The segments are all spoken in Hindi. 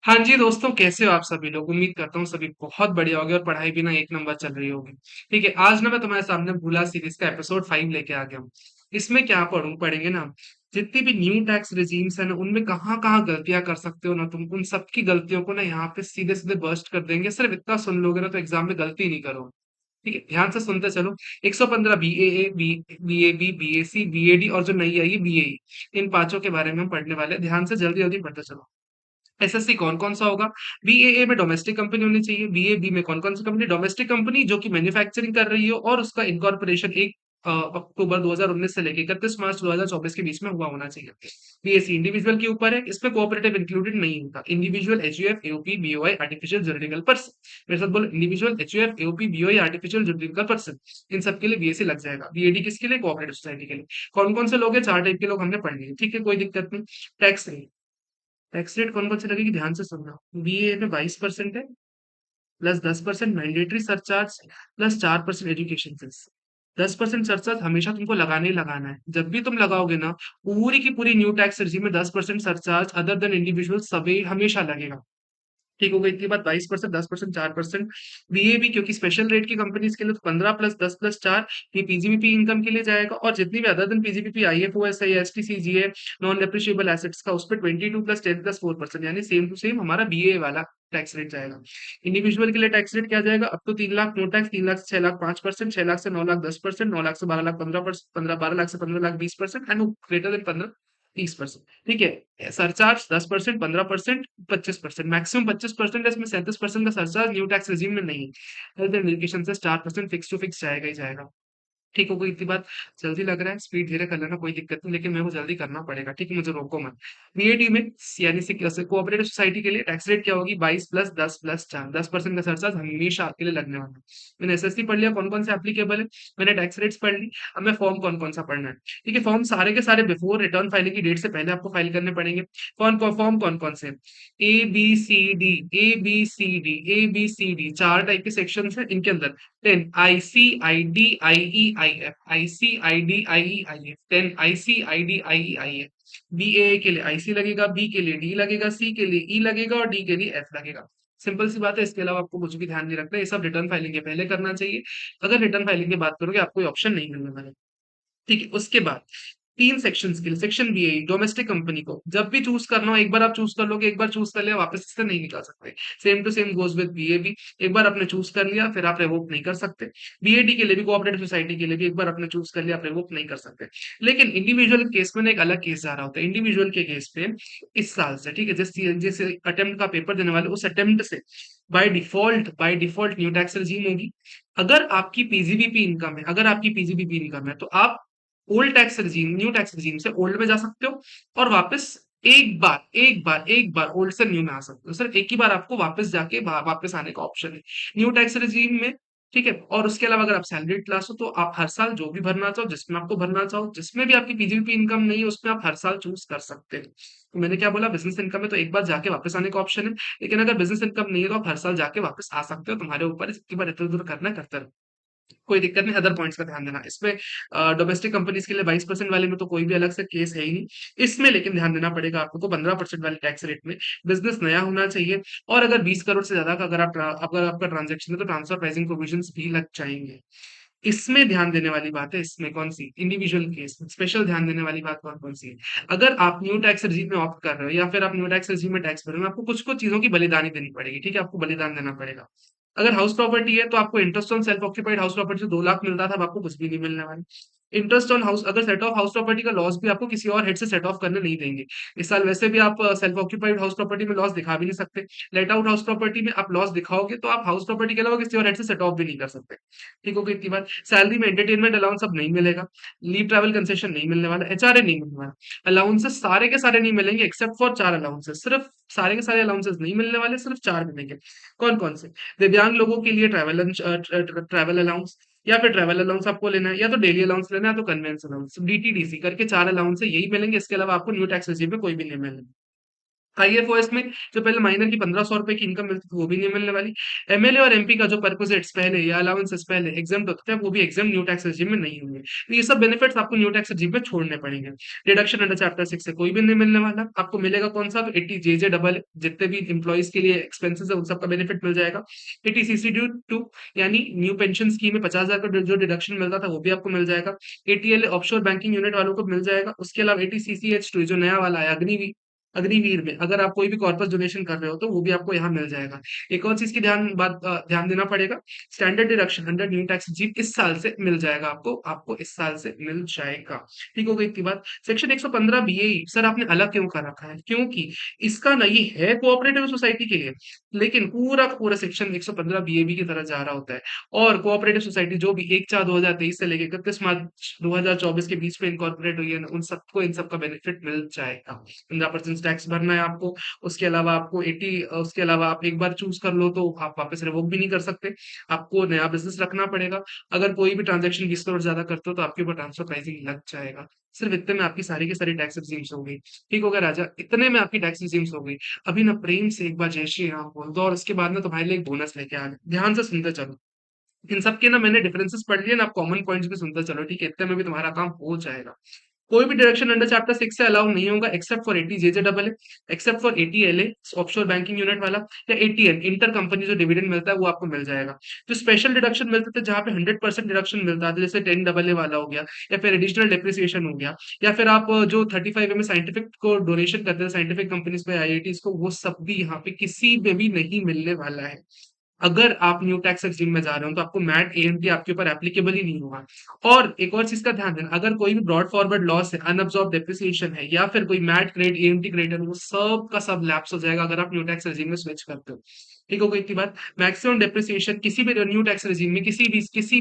हाँ जी दोस्तों, कैसे हो आप सभी लोग? उम्मीद करता हूँ सभी बहुत बढ़िया होगे और पढ़ाई भी ना एक नंबर चल रही होगी। ठीक है, आज ना मैं तुम्हारे सामने भूला सीरीज का एपिसोड 5 लेके आ गया हूँ। इसमें क्या पढ़ेंगे ना, जितनी भी न्यू टैक्स रिजीम्स है ना, उनमें कहाँ-कहाँ गलतियाँ कर सकते हो ना तुम, उन सबकी गलतियों को ना यहाँ पे सीधे-सीधे बर्स्ट कर देंगे। सिर्फ इतना सुन लोगे ना तो एग्जाम में गलती नहीं करोगे। ठीक है, ध्यान से सुनते चलो। 115 बीएए, बीएबी, बीएसी, बीएडी और जो नई आई है बीएई, इन पांचों के बारे में हम पढ़ने वाले हैं। ध्यान से जल्दी-जल्दी पढ़ते चलो। एसएससी कौन-कौन सा होगा? बीएए में डोमेस्टिक कंपनी होनी चाहिए। बीएबी में कौन-कौन सी कंपनी? डोमेस्टिक कंपनी जो कि मैन्युफैक्चरिंग कर रही हो और उसका इनकॉर्पोरेशन 1 अक्टूबर 2019 से लेके 31 मार्च 2024 के बीच में हुआ होना चाहिए। बीएससी इंडिविजुअल के ऊपर है, इसमें कोऑपरेटिव इंक्लूडेड नहीं होगा। Individual, HUF, AOP, BOI, artificial juridical person. मेरे साथ बोलो, individual, HUF, AOP, BOI, artificial juridical person. इन सब के लिए बीएससी लग जाएगा। बीएडी किसके लिए? कोऑपरेटिव सोसाइटी के लिए। कौन-कौन से लोग हैं? 4 टाइप के लोग हमने पढ़ लिए। ठीक है, कोई दिक्कत नहीं। टैक्स रेट, टैक्स रेट कौन कौन सी लगेगी ध्यान से सुनना। बीए में 22% है, plus 10% mandatory surcharge, plus 4% education fees. 10% surcharge हमेशा तुमको लगाना ही लगाना है। जब भी तुम लगाओगे ना, पूरी की पूरी न्यू टैक्स रेजिम में 10% सरचार्ज अदर देन इंडिविजुअल सभी हमेशा लगेगा। ठीक हो गई इतनी बात। 22%, 10%, 4%। बीएबी क्योंकि स्पेशल रेट की कंपनीज के लिए तो 15 प्लस 10 प्लस 4 ये पीजीबीपी इनकम के लिए जाएगा। और जितनी भी अदर देन पीजीबीपी, आईएफओएस है, एसटीसीजीए, नॉन डेप्रिशिएबल एसेट्स का, उस पर 22 प्लस 10 प्लस 4%, यानी सेम टू सेम हमारा बीए वाला टैक्स रेट जाएगा। इंडिविजुअल के लिए टैक्स रेट क्या जाएगा? Up to 3 lakh no tax, 3 lakh से 6 लाख 5%, 6 लाख से 9 लाख 10%, 9 लाख से 12 लाख 15%, 12 लाख से 15 लाख 20%, एंड ग्रेटर देन 15 30%। ठीक है, सरचार्ज 10%, 15%, 25%, मैक्सिमम 25% है, इसमें 37% का सरचार्ज न्यू टैक्स रेजिम में नहीं है। हेल्थ एंड एजुकेशन से 4% फिक्स टू फिक्स जाएगा ही जाएगा। ठीक हो गई इतनी बात। जल्दी लग रहा है, स्पीड धीरे कर लेना, कोई दिक्कत नहीं, लेकिन मेरे को जल्दी करना पड़ेगा। ठीक है, मुझे रोको मत। बीएडी में यानी कोऑपरेटिव सोसाइटी के लिए टैक्स रेट क्या होगी? 22 प्लस 10 प्लस 4, 10% का सरचार्ज हमेशा आपके लिए लगने वाला है। मैंने एसएससी पढ़ लिया, कौन कौन से एप्लीकेबल है। मैंने टैक्स रेट्स पढ़ ली। अब मैं फॉर्म कौन कौन सा पढ़ना है। ठीक है, फॉर्म सारे के सारे बिफोर रिटर्न फाइलिंग की डेट से पहले आपको फाइल करने पड़ेंगे। फॉर्म कौन कौन से? ए बी सी डी, चार टाइप के सेक्शन है इनके अंदर। 10 IC, ID, IE, IF, IC, ID, IE, IF, 10 IC, ID, IE, IF। BA के लिए IC लगेगा, B के लिए D लगेगा, C के लिए E लगेगा और D के लिए F लगेगा। सिंपल सी बात है, इसके अलावा आपको कुछ भी ध्यान नहीं रखना है, ये सब रिटर्न फाइलिंग के पहले करना चाहिए। अगर रिटर्न फाइलिंग की बात करोगे, आपको ये ऑप्शन नहीं मिलने वाला। ठीक है, उसके बाद 3 सेक्शंस के लिए, सेक्शन बीए डोमेस्टिक कंपनी को जब भी चूज़ करना हो, एक बार आप चूज़ कर लोगे, एक बार चूज़ कर लिया, वापस इससे नहीं निकाल सकते। Same to same goes with BAB. एक बार आपने चूज़ कर लिया, फिर आप रिवोक नहीं कर सकते। बीएडी के लिए भी, कोऑपरेटिव सोसाइटी के लिए भी एक बार आपने चूज़ कर लिया, आप रिवोक नहीं कर सकते। लेकिन इंडिविजुअल केस में ना एक अलग केस जा रहा होता है। इंडिविजुअल के केस पे इस साल से, ठीक है, जिस अटेम्प्ट का पेपर देने वाले, उस अटेम्प्ट से बाय डिफ़ॉल्ट न्यू टैक्स रेज़ीम होगी। अगर आपकी पीजीबीपी इनकम है, तो आप न्यू टैक्स रिजीम से ओल्ड में जा सकते हो और वापस एक बार ओल्ड से न्यू में आ सकते हो। सिर्फ एक ही बार आपको वापस जाके वापस आने का ऑप्शन है न्यू टैक्स रिजीम में। ठीक है, और उसके अलावा अगर आप सैलरीड क्लास हो तो आप हर साल जो भी भरना चाहो, जिसमें आपको भरना चाहो, जिसमें भी आपकी पीजीबीपी इनकम नहीं है, उसमें आप हर साल चूज कर सकते हो। तो मैंने क्या बोला, बिजनेस इनकम है तो एक बार जाके वापस आने का ऑप्शन है। लेकिन अगर बिजनेस इनकम नहीं है तो आप हर साल जाके वापस आ सकते हो, तुम्हारे ऊपर है, जितनी बार इधर उधर करना है करते रहो। कोई दिक्कत नहीं, अदर पॉइंट्स का ध्यान देना। इसमें डोमेस्टिक कंपनीज के लिए 22% वाले में तो कोई भी अलग से केस है ही नहीं। इसमें लेकिन ध्यान देना पड़ेगा आपको 15% वाले टैक्स रेट में। बिजनेस नया होना चाहिए और अगर 20 करोड़ से ज्यादा का अगर आपका ट्रांजेक्शन है तो ट्रांसफर प्राइसिंग प्रोविजंस भी लग जाएंगे। इसमें ध्यान देने वाली बात है, इसमें कौन सी? इंडिविजुअल केस में स्पेशल ध्यान देने वाली बात कौन कौन सी है? अगर आप न्यू टैक्स रेजिम में ऑप्ट कर रहे हो या फिर आप न्यू टैक्स रेजिम में टैक्स भर रहे हो, आपको कुछ कुछ चीजों की बलिदानी देनी पड़ेगी। ठीक है, आपको बलिदान देना पड़ेगा। अगर हाउस प्रॉपर्टी है तो आपको interest on self occupied house property से 2 लाख मिलता था, अब आपको कुछ भी नहीं मिलने वाला। इंटरेस्ट ऑन हाउस, अगर सेट ऑफ हाउस प्रॉपर्टी का लॉस भी आपको किसी और हेड से सेट ऑफ करने नहीं देंगे। इस साल वैसे भी आप सेल्फ ऑक्यूपाइड हाउस प्रॉपर्टी में लॉस दिखा भी नहीं सकते। लेट आउट हाउस प्रॉपर्टी में आप लॉस दिखाओगे तो आप हाउस प्रॉपर्टी के अलावा किसी और हेड से सेट ऑफ भी नहीं कर सकते। ठीक हो गई इतनी बात। सैलरी में एंटरटेनमेंट अलाउंस अब नहीं मिलेगा। लीव ट्रैवल कंसेशन नहीं मिलने वाला, एचआरए नहीं मिलने वाला। अलाउंसेस सारे के सारे नहीं मिलेंगे एक्सेप्ट फॉर 4 अलाउंसेस। सिर्फ सारे के सारे अलाउंसेस नहीं मिलने वाले, सिर्फ 4 मिलेंगे। कौन कौन से? दिव्यांग लोगों के लिए ट्रैवल अलाउंस, या फिर ट्रैवल अलाउंस आपको लेना है, या तो डेली अलाउंस लेना है, या तो कन्वेंस अलाउंस, डीटीडीसी करके 4 अलाउंस है, यही मिलेंगे। इसके अलावा आपको न्यू टैक्स रेजिम पे कोई भी नहीं मिलेगा। आईएफओएस में जो पहले माइनर की 1500 रुपए की इनकम मिलती थी वो भी नहीं मिलने वाली। एमएलए और एमपी का जो परक्विजिट्स पहले या अलाउंसेस पहले एग्जाम होते थे वो भी एग्जाम न्यू टैक्स regime में नहीं होंगे। तो ये सब बेनिफिट्स आपको न्यू टैक्स regime में छोड़ने पड़ेंगे। डिडक्शन अंडर चैप्टर 6 से कोई भी नहीं मिलने वाला। आपको मिलेगा कौन सा? तो 80 जेजे डबल जितने भी एम्प्लॉइज के लिए एक्सपेंसेस है उन सबका बेनिफिट मिल जाएगा। 80 सीसी ड्यू टू यानी न्यू पेंशन स्कीम में 50,000 का जो डिडक्शन मिलता था वो भी आपको मिल जाएगा। एटीएल ऑफशोर बैंकिंग यूनिट वालों को मिल जाएगा। उसके अलावा 80 सीसीएच टू जो नया वाला है अग्निवीर, अग्निवीर में अगर आप कोई भी कॉर्पस डोनेशन कर रहे हो तो वो भी आपको यहाँ मिल जाएगा। एक और चीज की ध्यान देना पड़ेगा। Standard deduction under new tax जी इस साल से मिल जाएगा आपको, आपको इस साल से मिल जाएगा। ठीक हो गई इतनी बात। सेक्शन 115 बीए सर आपने अलग क्यों कर रखा है? क्योंकि इसका नहीं है कोऑपरेटिव सोसाइटी के लिए, लेकिन पूरा का पूरा सेक्शन 115 बीएबी की तरह जा रहा होता है। और कोऑपरेटिव सोसाइटी जो भी 1/4/2023 से लेकर 31 मार्च 2024 के बीच में इनकॉर्पोरेट हुई है ना, उन सबको इन सबका बेनिफिट मिल जाएगा। 15% टैक्स भरना है आपको। उसके अलावा आपको 80 उसके अलावा आप एक बार चूज कर लो तो आप वापस रिवोक भी नहीं कर सकते। आपको नया बिजनेस रखना पड़ेगा। अगर कोई भी ट्रांजेक्शन 20 करोड़ ज्यादा करते हो तो आपके ऊपर ट्रांसफर प्राइसिंग लग जाएगा। सिर्फ इतने में आपकी सारी की सारी टैक्स एग्जीम्स हो गई। ठीक हो गया राजा, इतने में आपकी टैक्स एग्जीम्स हो गई। अभी ना प्रेम से एक बार जय श्री राम बोल दो और उसके बाद ना तुम्हारे लिए एक बोनस लेके आ गए। ध्यान से सुनते चलो। इन सब के ना मैंने डिफरेंसेस पढ़ लिए ना, आप कॉमन पॉइंट्स भी सुनते चलो। ठीक है, इतने में भी तुम्हारा काम हो जाएगा। कोई भी डायरेक्शन अंडर चैप्टर 6 से अलाउ नहीं होगा except for 80 JJ double A, except for 80 LA offshore banking unit वाला, या 80 एन इंटर कंपनी जो डिविडेंड मिलता है वो आपको मिल जाएगा। जो स्पेशल डिडक्शन मिलते थे जहां पे 100% डिडक्शन मिलता था, जैसे 10 डबल ए वाला हो गया, या फिर एडिशनल डेप्रिसिएशन हो गया, या फिर आप जो 35 में साइंटिफिक को डोनेशन करते थे साइंटिफिक कंपनीज पे आईआईटीज को, वो सब भी यहाँ पे किसी में भी नहीं मिलने वाला है। अगर आप न्यू टैक्स regime में जा रहे हो तो आपको मैट एएमटी आपके ऊपर एप्लीकेबल ही नहीं होगा। और एक और चीज का ध्यान देना, अगर कोई भी ब्रॉड फॉरवर्ड लॉस है, अनअब्सॉर्ब डेप्रिसिएशन है, या फिर कोई मैट क्रेडिट एएमटी क्रेडिट है, वो सब का सब लैप्स हो जाएगा अगर आप न्यू टैक्स regime में स्विच करते हो। ठीक हो गई इतनी बात। मैक्सिमम डेप्रिसिएशन किसी भी न्यू टैक्स regime में किसी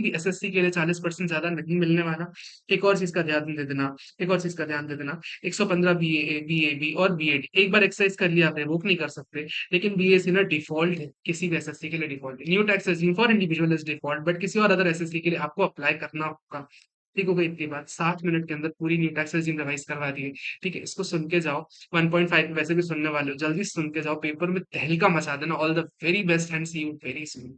भी एसएससी के लिए 40% ज्यादा नहीं मिलने वाला। एक और चीज का ध्यान दे देना, एक और चीज का ध्यान दे देना। 115 बीए बीएबी और बीएडी एक बार एक्सरसाइज कर लिया आपने, रोक नहीं कर सकते। लेकिन बीएससी ना डिफॉल्ट है, किसी भी एसएससी के लिए डिफॉल्ट है। New tax regime for individual is default, but किसी और अदर एसएससी के लिए आपको अप्लाई करना होगा। ठीक हो गई इतनी बात। 7 मिनट के अंदर पूरी न्यू टैक्स regime रिवाइज करवा दी है। ठीक है, इसको सुन के जाओ। 1.5 वैसे भी सुनने वाले हो, जल्दी सुन के जाओ, पेपर में तहलका मचा देना। All the very best and see you very soon.